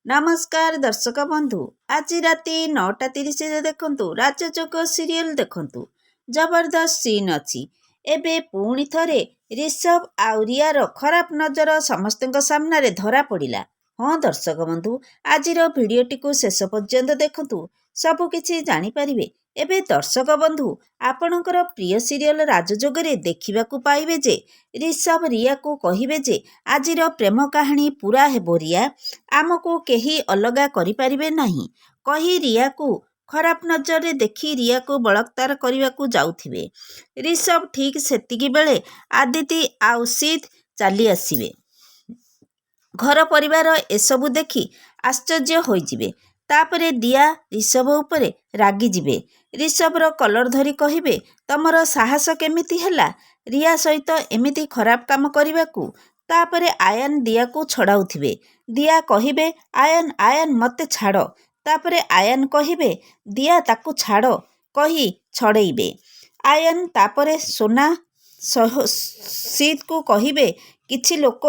ନମସ୍କାର ଦର୍ଶକ ବନ୍ଧୁ, ଆଜି ରାତି 9:30ରେ ଦେଖନ୍ତୁ ରାଜଯୋଗ ସିରିଏଲ ଦେଖନ୍ତୁ। ଜବରଦସ୍ତ ସିନ୍ ଅଛି। ଏବେ ପୁଣି ଥରେ ରିଷଭ ଆଉ ରିୟାର ଖରାପ ନଜର ସମସ୍ତଙ୍କ ସାମ୍ନାରେ ଧରା ପଡ଼ିଲା। ହଁ ଦର୍ଶକ ବନ୍ଧୁ, ଆଜିର ଭିଡ଼ିଓଟିକୁ ଶେଷ ପର୍ଯ୍ୟନ୍ତ ଦେଖନ୍ତୁ, ସବୁ କିଛି ଜାଣିପାରିବେ। ଏବେ ଦର୍ଶକ ବନ୍ଧୁ, ଆପଣଙ୍କର ପ୍ରିୟ ସିରିଏଲ ରାଜଯୋଗରେ ଦେଖିବାକୁ ପାଇବେ ଯେ ରିଷଭ ରିୟାକୁ କହିବେ ଯେ ଆଜିର ପ୍ରେମ କାହାଣୀ ପୂରା ହେବ ରିୟା, ଆମକୁ କେହି ଅଲଗା କରିପାରିବେ ନାହିଁ କହି ରିୟାକୁ ଖରାପ ନଜରରେ ଦେଖି ରିୟାକୁ ବଳାତ୍କାର କରିବାକୁ ଯାଉଥିବେ। ରିଷଭ ଠିକ୍ ସେତିକିବେଳେ ଆଦିତି ଆଉ ସିଦ୍ ଚାଲି ଆସିବେ। ଘର ପରିବାର ଏସବୁ ଦେଖି ଆଶ୍ଚର୍ଯ୍ୟ ହୋଇଯିବେ। ତାପରେ ଦିଆ ରିଷଭ ଉପରେ ରାଗିଯିବେ। ରିଷଭର କଲର ଧରି କହିବେ, ତମର ସାହସ କେମିତି ହେଲା ରିୟା ସହିତ ଏମିତି ଖରାପ କାମ କରିବାକୁ? ତାପରେ ଆୟାନ ଦିଆକୁ ଛଡ଼ାଉଥିବେ। ଦିଆ କହିବେ, ଆୟାନ ମୋତେ ଛାଡ଼। ତାପରେ ଆୟାନ କହିବେ, ଦିଆ ତାକୁ ଛାଡ଼ କହି ଛଡ଼େଇବେ। ଆୟାନ ତାପରେ ସୋନା ସିଦ୍କୁ କହିବେ, କିଛି ଲୋକ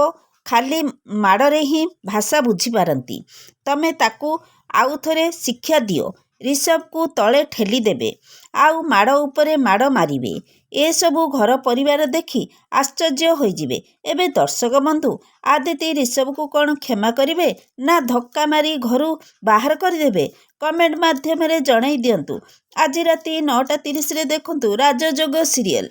ଖାଲି ମାଡ଼ରେ ହିଁ ଭାଷା ବୁଝିପାରନ୍ତି। ତମେ ତାକୁ ଆଉଥରେ ଶିକ୍ଷା ଦିଅ। ରିଷଭକୁ ତଳେ ଠେଲିଦେବେ ଆଉ ମାଡ଼ ଉପରେ ମାଡ଼ ମାରିବେ। ଏସବୁ ଘର ପରିବାର ଦେଖି ଆଶ୍ଚର୍ଯ୍ୟ ହୋଇଯିବେ। ଏବେ ଦର୍ଶକ ବନ୍ଧୁ, ଆଦିତି ରିଷଭକୁ କ'ଣ କ୍ଷମା କରିବେ ନା ଧକ୍କା ମାରି ଘରୁ ବାହାର କରିଦେବେ? କମେଣ୍ଟ ମାଧ୍ୟମରେ ଜଣାଇ ଦିଅନ୍ତୁ। ଆଜି ରାତି 9:30ରେ ଦେଖନ୍ତୁ ରାଜଯୋଗ ସିରିଏଲ।